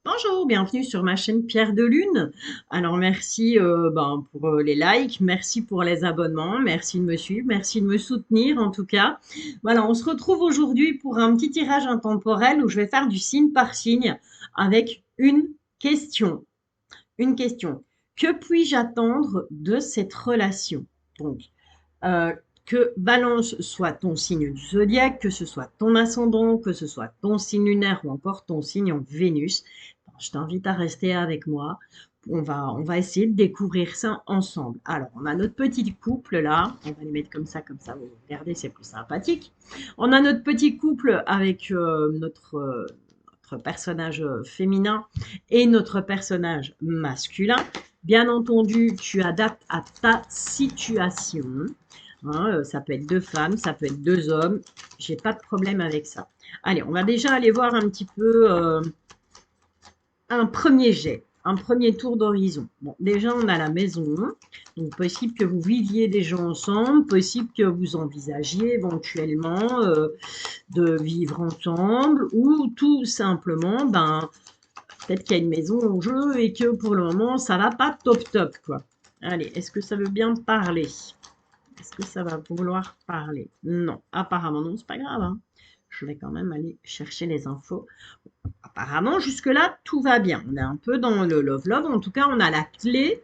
Bonjour, bienvenue sur ma chaîne Pierre de Lune. Alors merci pour les likes, merci pour les abonnements, merci de me suivre, merci de me soutenir en tout cas. Voilà, on se retrouve aujourd'hui pour un petit tirage intemporel où je vais faire du signe par signe avec une question. Une question. Que puis-je attendre de cette relation? Donc, euh, que Balance soit ton signe du zodiaque, que ce soit ton ascendant, que ce soit ton signe lunaire ou encore ton signe en Vénus. Je t'invite à rester avec moi. On va essayer de découvrir ça ensemble. Alors, on a notre petit couple là. On va les mettre comme ça, vous regardez, c'est plus sympathique. On a notre petit couple avec notre personnage féminin et notre personnage masculin. Bien entendu, tu adaptes à ta situation. Hein, ça peut être deux femmes, ça peut être deux hommes. J'ai pas de problème avec ça. Allez, on va déjà aller voir un petit peu un premier jet, un premier tour d'horizon. Bon, déjà, on a la maison. Donc, possible que vous viviez déjà ensemble, possible que vous envisagiez éventuellement de vivre ensemble ou tout simplement, peut-être qu'il y a une maison en jeu et que pour le moment, ça va pas top top, quoi. Allez, est-ce que ça veut bien parler? Est-ce que ça va vouloir parler? Non, apparemment non, c'est pas grave, hein. Je vais quand même aller chercher les infos. Apparemment, jusque-là, tout va bien. On est un peu dans le love-love. En tout cas, on a la clé.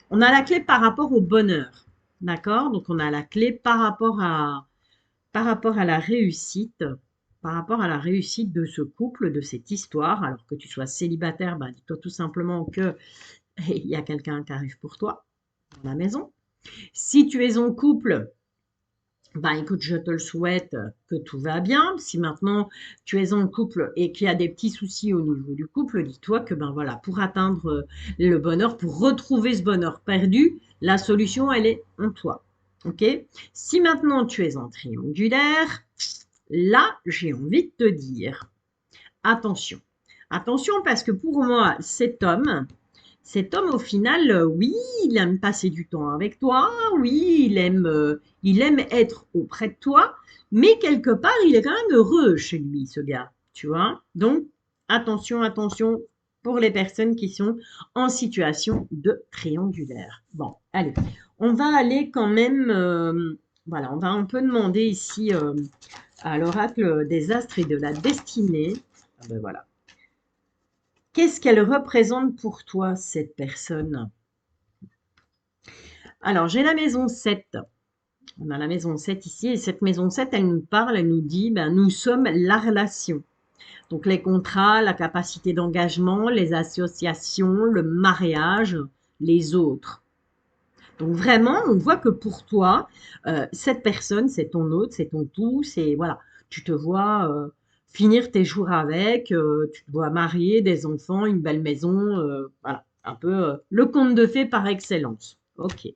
On a la clé par rapport au bonheur. D'accord? Donc, on a la clé par rapport à la réussite, par rapport à la réussite de ce couple, de cette histoire. Alors que tu sois célibataire, dis-toi tout simplement que il y a quelqu'un qui arrive pour toi dans la maison. Si tu es en couple, écoute, je te le souhaite que tout va bien. Si maintenant tu es en couple et qu'il y a des petits soucis au niveau du couple, dis-toi que voilà, pour atteindre le bonheur, pour retrouver ce bonheur perdu, la solution, elle est en toi. Ok? Si maintenant tu es en triangulaire, là, j'ai envie de te dire, attention. Attention parce que pour moi, cet homme, au final, oui, il aime passer du temps avec toi, oui, il aime être auprès de toi, mais quelque part, il est quand même heureux chez lui, ce gars, tu vois. Donc, attention, attention pour les personnes qui sont en situation de triangulaire. Bon, allez, on va aller quand même, voilà, on va un peu demander ici à l'oracle des astres et de la destinée. Ah ben voilà. Qu'est-ce qu'elle représente pour toi, cette personne? Alors, j'ai la maison 7. On a la maison 7 ici, et cette maison 7, elle nous parle, elle nous dit, nous sommes la relation. Donc, les contrats, la capacité d'engagement, les associations, le mariage, les autres. Donc, vraiment, on voit que pour toi, cette personne, c'est ton autre, c'est ton tout, c'est, voilà, tu te vois finir tes jours avec, tu te vois marier, des enfants, une belle maison, voilà, un peu le conte de fées par excellence. Ok.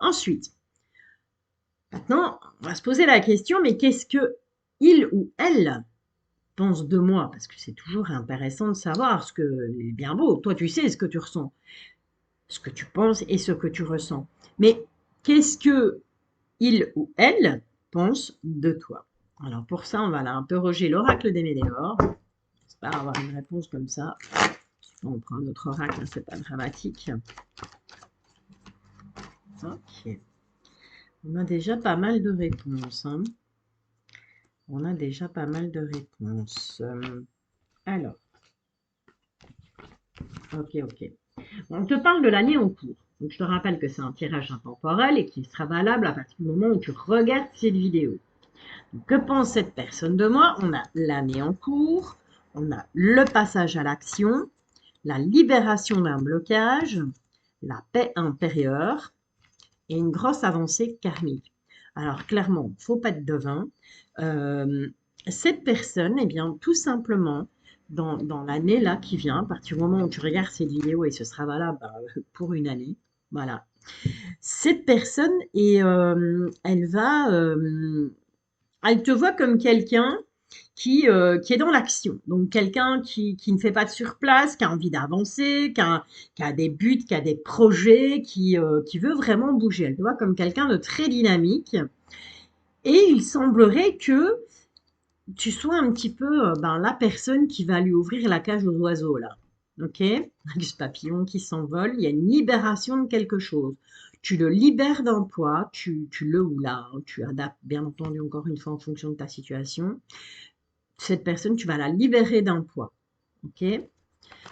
Ensuite, maintenant, on va se poser la question, mais qu'est-ce que il ou elle pense de moi? Parce que c'est toujours intéressant de savoir ce que est bien beau. Toi, tu sais ce que tu ressens, ce que tu penses et ce que tu ressens. Mais qu'est-ce que il ou elle pense de toi? Alors pour ça, on va là interroger l'oracle des Météores. J'espère avoir une réponse comme ça. On prend notre oracle, c'est pas dramatique. Ok. On a déjà pas mal de réponses, hein. On a déjà pas mal de réponses. Alors, ok. On te parle de l'année en cours. Donc, je te rappelle que c'est un tirage intemporel et qui sera valable à partir du moment où tu regardes cette vidéo. Donc, que pense cette personne de moi? On a l'année en cours, on a le passage à l'action, la libération d'un blocage, la paix intérieure et une grosse avancée karmique. Alors, clairement, il ne faut pas être devin. Euh, cette personne, eh bien, tout simplement, dans l'année là qui vient, à partir du moment où tu regardes cette vidéo et ce sera valable pour une année, voilà. Cette personne, elle te voit comme quelqu'un qui est dans l'action. Donc quelqu'un qui ne fait pas de surplace, qui a envie d'avancer, qui a des buts, qui a des projets, qui veut vraiment bouger. Elle te voit comme quelqu'un de très dynamique. Et il semblerait que tu sois un petit peu la personne qui va lui ouvrir la cage aux oiseaux là. ok? Avec ce papillon qui s'envole, il y a une libération de quelque chose. Tu le libères d'un poids, tu le ou la, hein, tu adaptes bien entendu encore une fois en fonction de ta situation. Cette personne, tu vas la libérer d'un poids, ok?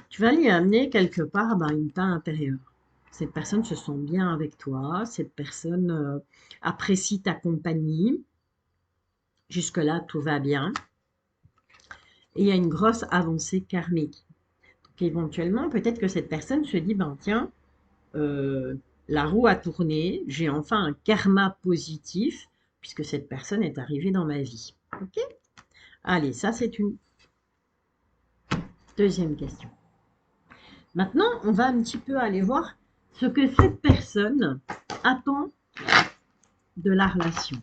Tu vas lui amener quelque part une paix intérieure. Cette personne se sent bien avec toi, cette personne apprécie ta compagnie. Jusque-là, tout va bien. Et il y a une grosse avancée karmique. Donc, éventuellement, peut-être que cette personne se dit, ben tiens, euh, la roue a tourné, j'ai enfin un karma positif, puisque cette personne est arrivée dans ma vie. Ok? Allez, ça c'est une deuxième question. Maintenant, on va un petit peu aller voir ce que cette personne attend de la relation.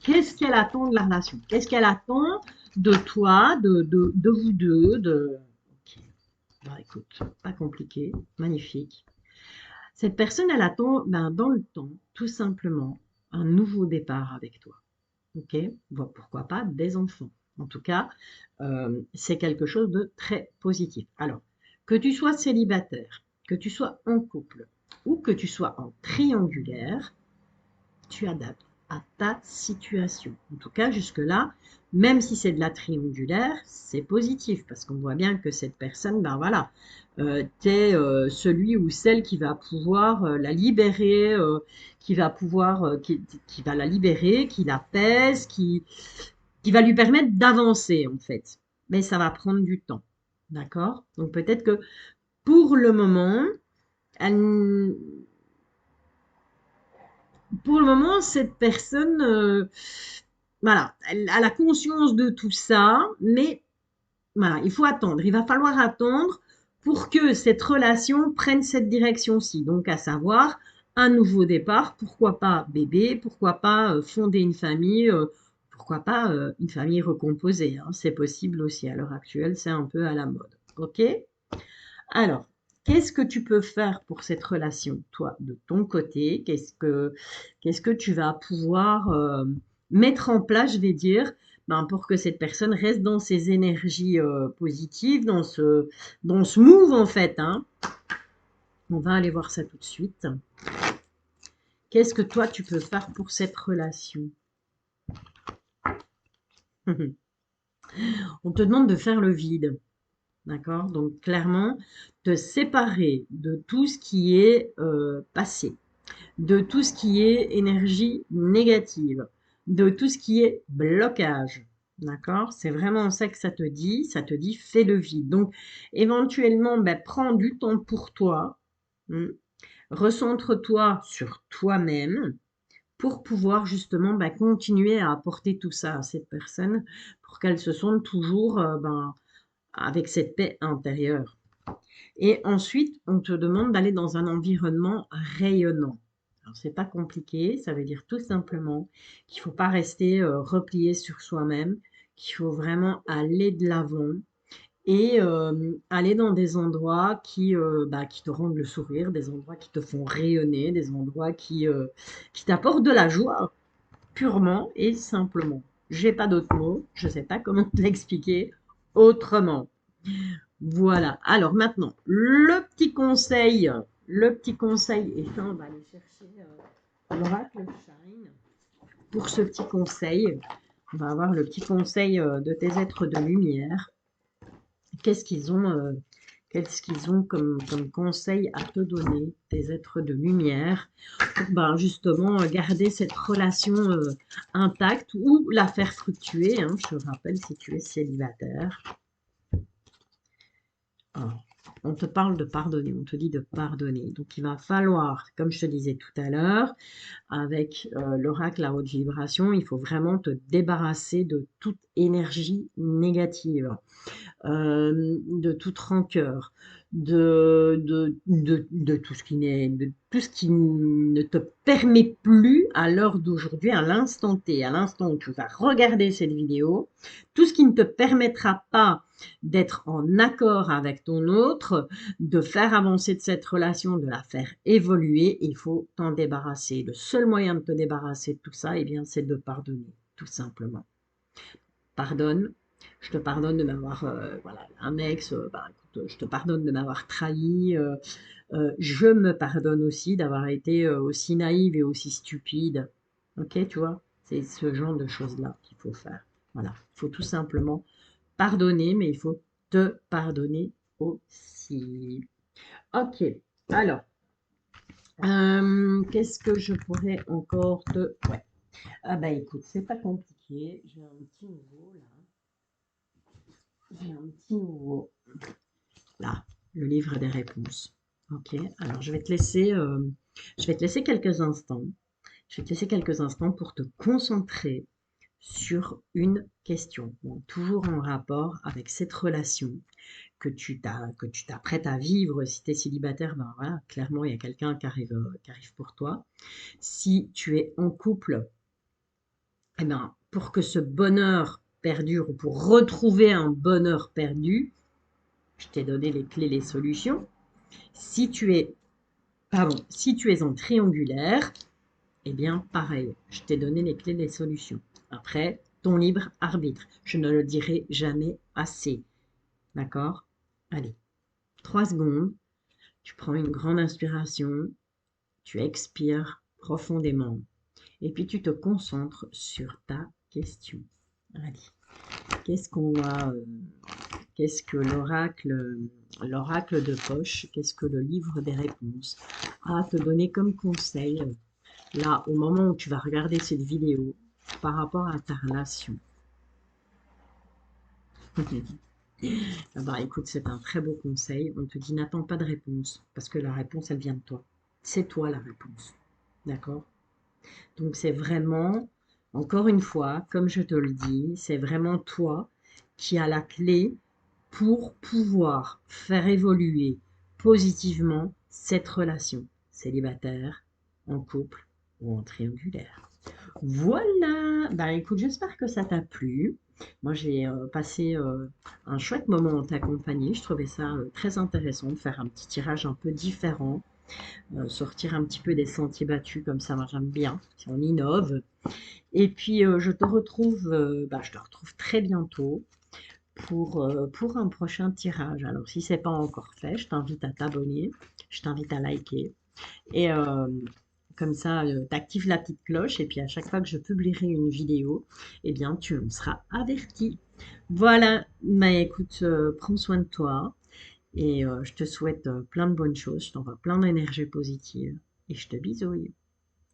Qu'est-ce qu'elle attend de la relation? Qu'est-ce qu'elle attend de toi, de vous deux Ok. Bah, écoute, pas compliqué, magnifique. Cette personne, elle attend dans le temps, tout simplement, un nouveau départ avec toi. Ok? Bon, pourquoi pas des enfants. En tout cas, c'est quelque chose de très positif. Alors, que tu sois célibataire, que tu sois en couple ou que tu sois en triangulaire, tu adaptes à ta situation. En tout cas, jusque-là, même si c'est de la triangulaire, c'est positif parce qu'on voit bien que cette personne, ben voilà, tu es celui ou celle qui va pouvoir la libérer, qui va pouvoir, qui va la libérer, qui l'apaise, qui va lui permettre d'avancer en fait. Mais ça va prendre du temps. D'accord? Donc peut-être que pour le moment, elle, pour le moment, cette personne, voilà, elle a la conscience de tout ça, mais voilà, il faut attendre. Il va falloir attendre pour que cette relation prenne cette direction-ci. Donc, à savoir, un nouveau départ, pourquoi pas bébé, pourquoi pas fonder une famille, pourquoi pas une famille recomposée, hein. C'est possible aussi à l'heure actuelle, c'est un peu à la mode. OK? Alors, qu'est-ce que tu peux faire pour cette relation, toi, de ton côté? Qu'est-ce que tu vas pouvoir mettre en place, je vais dire, pour que cette personne reste dans ses énergies positives, dans ce move, en fait, hein. On va aller voir ça tout de suite. Qu'est-ce que toi, tu peux faire pour cette relation? On te demande de faire le vide. D'accord? Donc, clairement, te séparer de tout ce qui est passé, de tout ce qui est énergie négative, de tout ce qui est blocage. D'accord? C'est vraiment ça que ça te dit fais le vide. Donc, éventuellement, prends du temps pour toi, recentre-toi sur toi-même pour pouvoir justement continuer à apporter tout ça à cette personne pour qu'elle se sente toujours avec cette paix intérieure. Et ensuite, on te demande d'aller dans un environnement rayonnant. Alors, c'est pas compliqué, ça veut dire tout simplement qu'il ne faut pas rester replié sur soi-même, qu'il faut vraiment aller de l'avant et aller dans des endroits qui te rendent le sourire, des endroits qui te font rayonner, des endroits qui t'apportent de la joie, purement et simplement. J'ai pas d'autres mots, je sais pas comment te l'expliquer autrement. Voilà. Alors maintenant, le petit conseil, et ça, on va aller chercher l'oracle Shine. Pour ce petit conseil, on va avoir le petit conseil de tes êtres de lumière. Qu'est-ce qu'ils ont, comme conseil à te donner, tes êtres de lumière, pour justement garder cette relation intacte ou la faire fructuer, hein, je te rappelle, si tu es célibataire. Alors, on te parle de pardonner, on te dit de pardonner. Donc, il va falloir, comme je te disais tout à l'heure, avec l'oracle à haute vibration, il faut vraiment te débarrasser de toute énergie négative, de toute rancœur, de tout ce qui ne te permet plus à l'heure d'aujourd'hui, à l'instant T, à l'instant où tu vas regarder cette vidéo, tout ce qui ne te permettra pas d'être en accord avec ton autre, de faire avancer de cette relation, de la faire évoluer, il faut t'en débarrasser. Le seul moyen de te débarrasser de tout ça, eh bien, c'est de pardonner, tout simplement. Pardonne, Je te pardonne de m'avoir, voilà, un ex, bah, écoute, je te pardonne de m'avoir trahi, je me pardonne aussi d'avoir été, aussi naïve et aussi stupide. OK, tu vois? C'est ce genre de choses-là qu'il faut faire. Voilà, il faut tout simplement pardonner, mais il faut te pardonner aussi. OK, alors, qu'est-ce que je pourrais encore te ouais. Ah bah, écoute, c'est pas compliqué, j'ai un petit nouveau là, j'ai un petit nouveau. Là, le livre des réponses. Ok, alors je vais te laisser quelques instants. Je vais te laisser quelques instants pour te concentrer sur une question, bon, toujours en rapport avec cette relation que tu t'apprêtes à vivre. Si tu es célibataire, ben voilà, clairement, il y a quelqu'un qui arrive pour toi. Si tu es en couple, eh ben, pour que ce bonheur perdure ou pour retrouver un bonheur perdu, je t'ai donné les clés, les solutions. Si tu es, pardon, si tu es en triangulaire, eh bien, pareil, je t'ai donné les clés des solutions. Après, ton libre arbitre. Je ne le dirai jamais assez. D'accord? Allez, 3 secondes. Tu prends une grande inspiration. Tu expires profondément. Et puis, tu te concentres sur ta question. Allez, qu'est-ce qu'on a qu'est-ce que l'oracle de poche, qu'est-ce que le livre des réponses a à te donner comme conseil là au moment où tu vas regarder cette vidéo par rapport à ta relation. Ah bah écoute, c'est un très beau conseil. On te dit n'attends pas de réponse parce que la réponse elle vient de toi. C'est toi la réponse. D'accord? Donc c'est vraiment, encore une fois, comme je te le dis, c'est vraiment toi qui as la clé pour pouvoir faire évoluer positivement cette relation, célibataire, en couple ou en triangulaire. Voilà, bah écoute, j'espère que ça t'a plu. Moi, j'ai passé un chouette moment en ta compagnie. Je trouvais ça très intéressant de faire un petit tirage un peu différent, sortir un petit peu des sentiers battus comme ça, moi j'aime bien, si on innove. Et puis, je te retrouve très bientôt pour un prochain tirage. Alors, si ce n'est pas encore fait, je t'invite à t'abonner, je t'invite à liker. Et comme ça, tu actives la petite cloche. Et puis, à chaque fois que je publierai une vidéo, eh bien, tu en seras averti. Voilà, mais écoute, prends soin de toi. Et je te souhaite plein de bonnes choses. Je t'envoie plein d'énergie positive. Et je te bisouille.